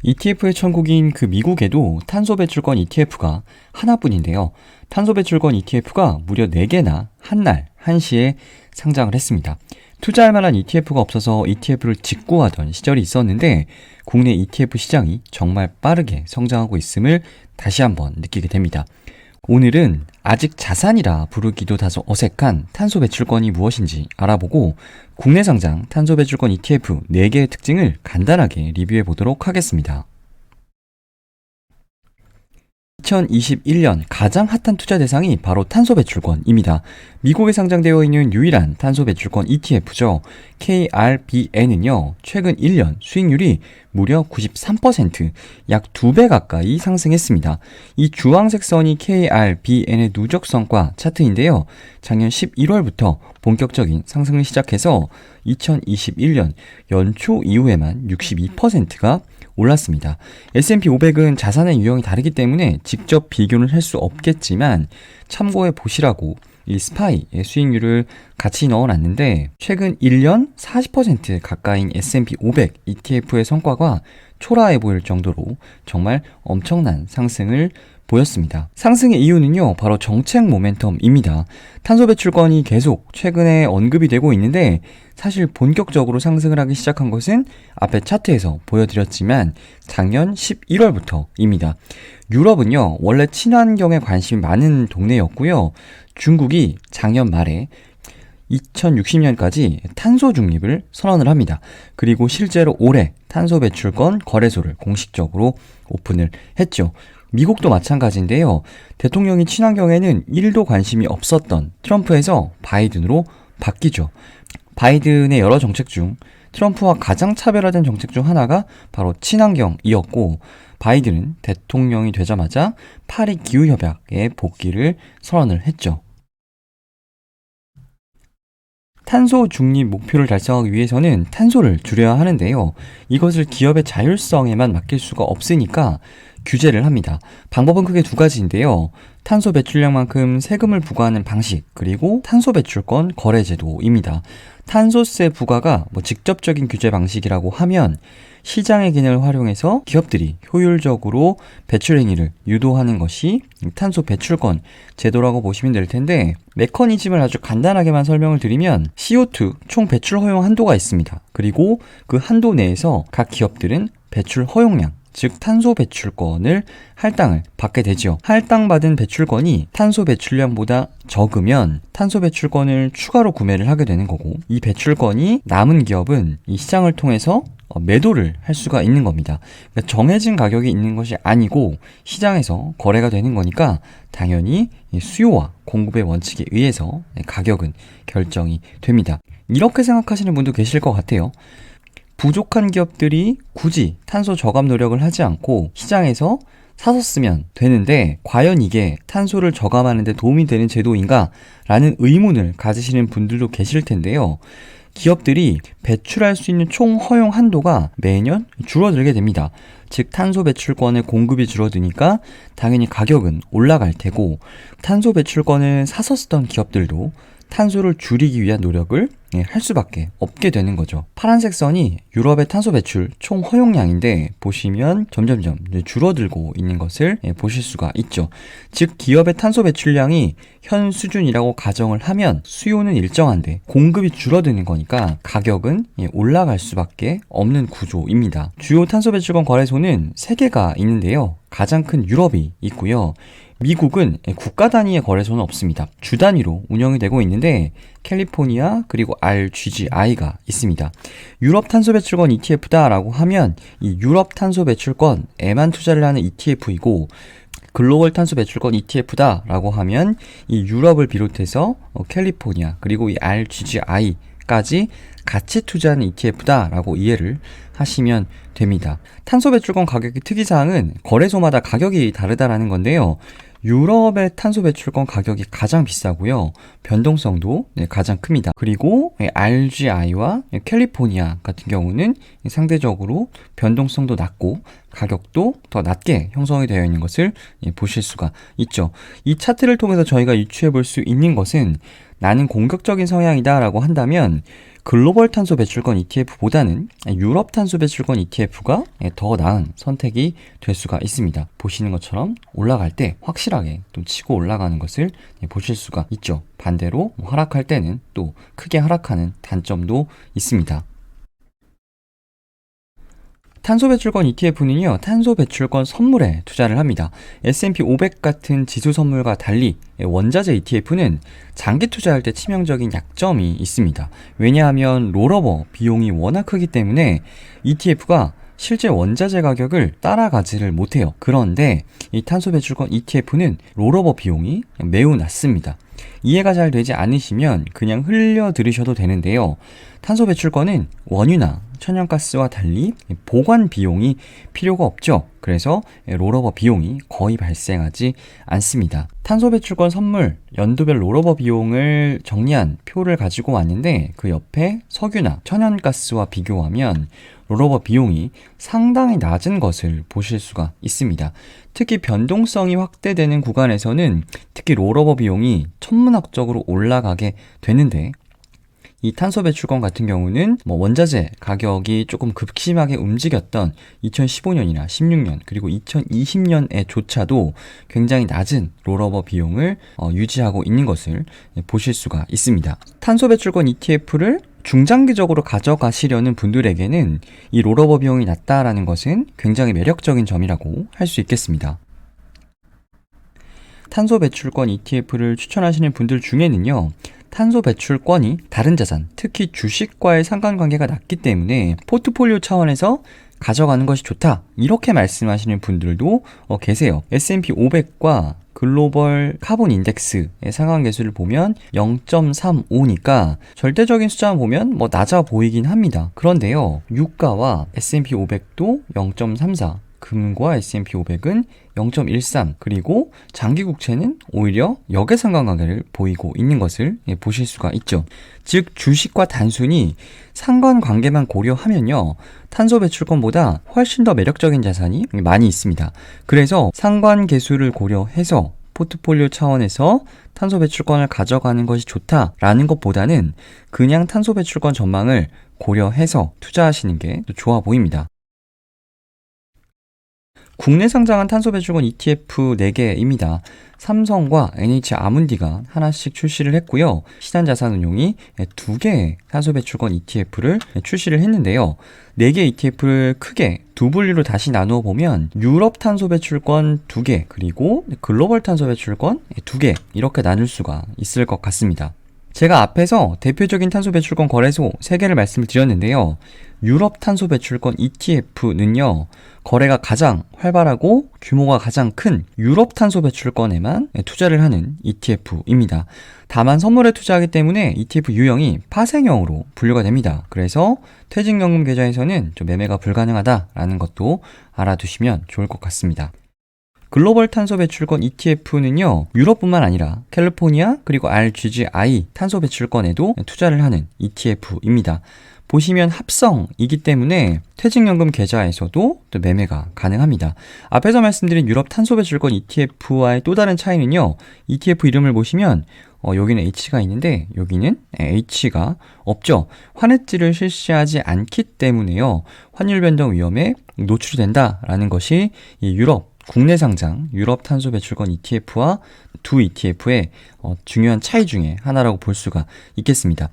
ETF의 천국인 그 미국에도 탄소 배출권 ETF가 하나뿐인데요. 탄소 배출권 ETF가 무려 4개나 한 날, 한시에 상장을 했습니다. 투자할 만한 ETF가 없어서 ETF를 직구하던 시절이 있었는데 국내 ETF 시장이 정말 빠르게 성장하고 있음을 다시 한번 느끼게 됩니다. 오늘은 아직 자산이라 부르기도 다소 어색한 탄소 배출권이 무엇인지 알아보고 국내 상장 탄소 배출권 ETF 4개의 특징을 간단하게 리뷰해 보도록 하겠습니다. 2021년 가장 핫한 투자 대상이 바로 탄소 배출권입니다. 미국에 상장되어 있는 유일한 탄소 배출권 ETF죠. KRBN은요, 최근 1년 수익률이 무려 93%, 약 2배 가까이 상승했습니다. 이 주황색 선이 KRBN의 누적 성과 차트인데요. 작년 11월부터 본격적인 상승을 시작해서 2021년 연초 이후에만 62%가 올랐습니다. S&P 500은 자산의 유형이 다르기 때문에 직접 비교는 할 수 없겠지만 참고해 보시라고 이 스파이의 수익률을 같이 넣어놨는데 최근 1년 40% 가까이인 S&P 500 ETF의 성과가 초라해 보일 정도로 정말 엄청난 상승을 보였습니다. 상승의 이유는요, 바로 정책 모멘텀입니다. 탄소 배출권이 계속 최근에 언급이 되고 있는데 사실 본격적으로 상승을 하기 시작한 것은 앞에 차트에서 보여드렸지만 작년 11월부터입니다. 유럽은요, 원래 친환경에 관심이 많은 동네였고요. 중국이 작년 말에 2060년까지 탄소 중립을 선언을 합니다. 그리고 실제로 올해 탄소 배출권 거래소를 공식적으로 오픈을 했죠. 미국도 마찬가지인데요. 대통령이 친환경에는 1도 관심이 없었던 트럼프에서 바이든으로 바뀌죠. 바이든의 여러 정책 중 트럼프와 가장 차별화된 정책 중 하나가 바로 친환경이었고, 바이든은 대통령이 되자마자 파리 기후협약에 복귀를 선언을 했죠. 탄소 중립 목표를 달성하기 위해서는 탄소를 줄여야 하는데요. 이것을 기업의 자율성에만 맡길 수가 없으니까 규제를 합니다. 방법은 크게 2가지인데요. 탄소 배출량만큼 세금을 부과하는 방식, 그리고 탄소 배출권 거래 제도입니다. 탄소세 부과가 직접적인 규제 방식이라고 하면 시장의 기능을 활용해서 기업들이 효율적으로 배출 행위를 유도하는 것이 탄소 배출권 제도라고 보시면 될 텐데, 메커니즘을 아주 간단하게만 설명을 드리면 CO2 총 배출 허용 한도가 있습니다. 그리고 그 한도 내에서 각 기업들은 배출 허용량, 즉 탄소 배출권을 할당을 받게 되죠. 할당받은 배출권이 탄소 배출량보다 적으면 탄소 배출권을 추가로 구매를 하게 되는 거고, 이 배출권이 남은 기업은 이 시장을 통해서 매도를 할 수가 있는 겁니다. 그러니까 정해진 가격이 있는 것이 아니고 시장에서 거래가 되는 거니까 당연히 수요와 공급의 원칙에 의해서 가격은 결정이 됩니다. 이렇게 생각하시는 분도 계실 것 같아요. 부족한 기업들이 굳이 탄소 저감 노력을 하지 않고 시장에서 사서 쓰면 되는데 과연 이게 탄소를 저감하는 데 도움이 되는 제도인가? 라는 의문을 가지시는 분들도 계실 텐데요. 기업들이 배출할 수 있는 총 허용 한도가 매년 줄어들게 됩니다. 즉 탄소 배출권의 공급이 줄어드니까 당연히 가격은 올라갈 테고, 탄소 배출권을 사서 쓰던 기업들도 탄소를 줄이기 위한 노력을 할 수밖에 없게 되는 거죠. 파란색 선이 유럽의 탄소 배출 총 허용량인데 보시면 점점점 줄어들고 있는 것을 보실 수가 있죠. 즉 기업의 탄소 배출량이 현 수준이라고 가정을 하면 수요는 일정한데 공급이 줄어드는 거니까 가격은 올라갈 수밖에 없는 구조입니다. 주요 탄소 배출권 거래소는 3개가 있는데요. 가장 큰 유럽이 있고요. 미국은 국가 단위의 거래소는 없습니다. 주 단위로 운영이 되고 있는데 캘리포니아 그리고 RGGI가 있습니다. 유럽 탄소 배출권 ETF다라고 하면 이 유럽 탄소 배출권에만 투자를 하는 ETF이고, 글로벌 탄소 배출권 ETF다라고 하면 이 유럽을 비롯해서 캘리포니아 그리고 이 RGGI까지 같이 투자하는 ETF다라고 이해를 하시면 됩니다. 탄소 배출권 가격의 특이사항은 거래소마다 가격이 다르다라는 건데요. 유럽의 탄소 배출권 가격이 가장 비싸고요. 변동성도 가장 큽니다. 그리고 RGI와 캘리포니아 같은 경우는 상대적으로 변동성도 낮고 가격도 더 낮게 형성이 되어 있는 것을 보실 수가 있죠. 이 차트를 통해서 저희가 유추해 볼 수 있는 것은 나는 공격적인 성향이다 라고 한다면 글로벌 탄소 배출권 ETF보다는 유럽 탄소 배출권 ETF가 더 나은 선택이 될 수가 있습니다. 보시는 것처럼 올라갈 때 확실하게 좀 치고 올라가는 것을 보실 수가 있죠. 반대로 하락할 때는 또 크게 하락하는 단점도 있습니다. 탄소 배출권 ETF는요, 탄소 배출권 선물에 투자를 합니다. S&P 500 같은 지수 선물과 달리 원자재 ETF는 장기 투자할 때 치명적인 약점이 있습니다. 왜냐하면 롤오버 비용이 워낙 크기 때문에 ETF가 실제 원자재 가격을 따라가지를 못해요. 그런데 이 탄소 배출권 ETF는 롤오버 비용이 매우 낮습니다. 이해가 잘 되지 않으시면 그냥 흘려 들으셔도 되는데요. 탄소 배출권은 원유나 천연가스와 달리 보관 비용이 필요가 없죠. 그래서 롤오버 비용이 거의 발생하지 않습니다. 탄소 배출권 선물 연도별 롤오버 비용을 정리한 표를 가지고 왔는데 그 옆에 석유나 천연가스와 비교하면 롤오버 비용이 상당히 낮은 것을 보실 수가 있습니다. 특히 변동성이 확대되는 구간에서는 특히 롤오버 비용이 천문학적으로 올라가게 되는데, 이 탄소 배출권 같은 경우는 원자재 가격이 조금 급심하게 움직였던 2015년이나 16년 그리고 2020년에조차도 굉장히 낮은 롤오버 비용을 유지하고 있는 것을 보실 수가 있습니다. 탄소 배출권 ETF를 중장기적으로 가져가시려는 분들에게는 이 롤오버 비용이 낮다라는 것은 굉장히 매력적인 점이라고 할 수 있겠습니다. 탄소 배출권 ETF를 추천하시는 분들 중에는요, 탄소 배출권이 다른 자산, 특히 주식과의 상관관계가 낮기 때문에 포트폴리오 차원에서 가져가는 것이 좋다, 이렇게 말씀하시는 분들도 계세요. S&P 500과 글로벌 카본 인덱스의 상관계수를 보면 0.35니까 절대적인 숫자만 보면 낮아 보이긴 합니다. 그런데요, 유가와 S&P 500도 0.34, 금과 S&P 500은 0.13, 그리고 장기 국채는 오히려 역의 상관관계를 보이고 있는 것을 보실 수가 있죠. 즉 주식과 단순히 상관관계만 고려하면요, 탄소 배출권보다 훨씬 더 매력적인 자산이 많이 있습니다. 그래서 상관계수를 고려해서 포트폴리오 차원에서 탄소 배출권을 가져가는 것이 좋다라는 것보다는 그냥 탄소 배출권 전망을 고려해서 투자하시는 게 좋아 보입니다. 국내 상장한 탄소 배출권 ETF 4개입니다. 삼성과 NH 아문디가 하나씩 출시를 했고요. 신한자산운용이 2개의 탄소 배출권 ETF를 출시를 했는데요. 4개 ETF를 크게 두 분류로 다시 나누어 보면 유럽 탄소 배출권 2개, 그리고 글로벌 탄소 배출권 2개, 이렇게 나눌 수가 있을 것 같습니다. 제가 앞에서 대표적인 탄소 배출권 거래소 3개를 말씀을 드렸는데요. 유럽 탄소 배출권 ETF는요, 거래가 가장 활발하고 규모가 가장 큰 유럽 탄소 배출권에만 투자를 하는 ETF입니다. 다만 선물에 투자하기 때문에 ETF 유형이 파생형으로 분류가 됩니다. 그래서 퇴직연금 계좌에서는 좀 매매가 불가능하다라는 것도 알아두시면 좋을 것 같습니다. 글로벌 탄소 배출권 ETF는요, 유럽뿐만 아니라 캘리포니아 그리고 RGGI 탄소 배출권에도 투자를 하는 ETF입니다. 보시면 합성이기 때문에 퇴직연금 계좌에서도 또 매매가 가능합니다. 앞에서 말씀드린 유럽 탄소 배출권 ETF와의 또 다른 차이는요, ETF 이름을 보시면 여기는 H가 있는데 여기는 H가 없죠. 환해지를 실시하지 않기 때문에요, 환율 변동 위험에 노출이 된다라는 것이 이 유럽 국내 상장 유럽 탄소 배출권 ETF와 두 ETF의 중요한 차이 중에 하나라고 볼 수가 있겠습니다.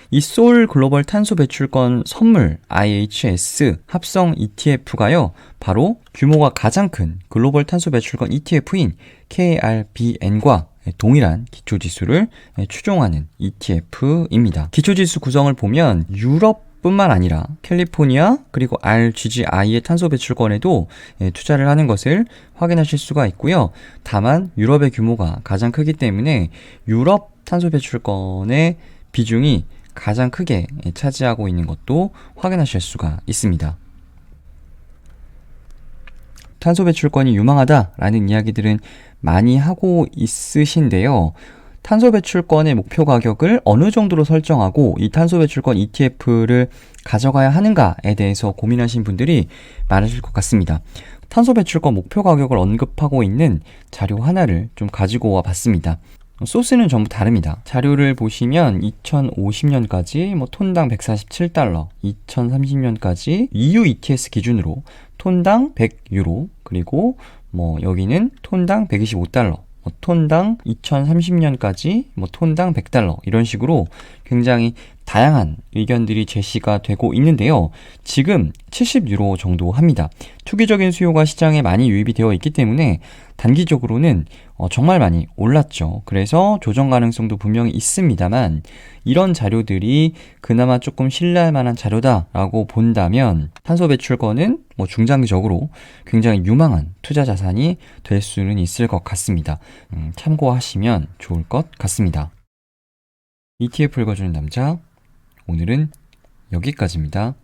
이 솔 글로벌 탄소 배출권 선물 IHS 합성 ETF가요, 바로 규모가 가장 큰 글로벌 탄소 배출권 ETF인 KRBN과 동일한 기초지수를 추종하는 ETF입니다. 기초지수 구성을 보면 유럽 뿐만 아니라 캘리포니아 그리고 RGGI의 탄소 배출권에도 투자를 하는 것을 확인하실 수가 있고요. 다만 유럽의 규모가 가장 크기 때문에 유럽 탄소 배출권의 비중이 가장 크게 차지하고 있는 것도 확인하실 수가 있습니다. 탄소 배출권이 유망하다라는 이야기들은 많이 하고 있으신데요. 탄소 배출권의 목표 가격을 어느 정도로 설정하고 이 탄소 배출권 ETF를 가져가야 하는가에 대해서 고민하신 분들이 많으실 것 같습니다. 탄소 배출권 목표 가격을 언급하고 있는 자료 하나를 좀 가지고 와 봤습니다. 소스는 전부 다릅니다. 자료를 보시면 2050년까지 톤당 147달러, 2030년까지 EU ETS 기준으로 톤당 100유로, 그리고 여기는 톤당 125달러, 톤당 2030년까지 톤당 100달러, 이런 식으로 굉장히 다양한 의견들이 제시가 되고 있는데요. 지금 70유로 정도 합니다. 투기적인 수요가 시장에 많이 유입이 되어 있기 때문에 단기적으로는 정말 많이 올랐죠. 그래서 조정 가능성도 분명히 있습니다만, 이런 자료들이 그나마 조금 신뢰할 만한 자료다라고 본다면 탄소 배출권은 중장기적으로 굉장히 유망한 투자 자산이 될 수는 있을 것 같습니다. 참고하시면 좋을 것 같습니다. ETF 읽어주는 남자, 오늘은 여기까지입니다.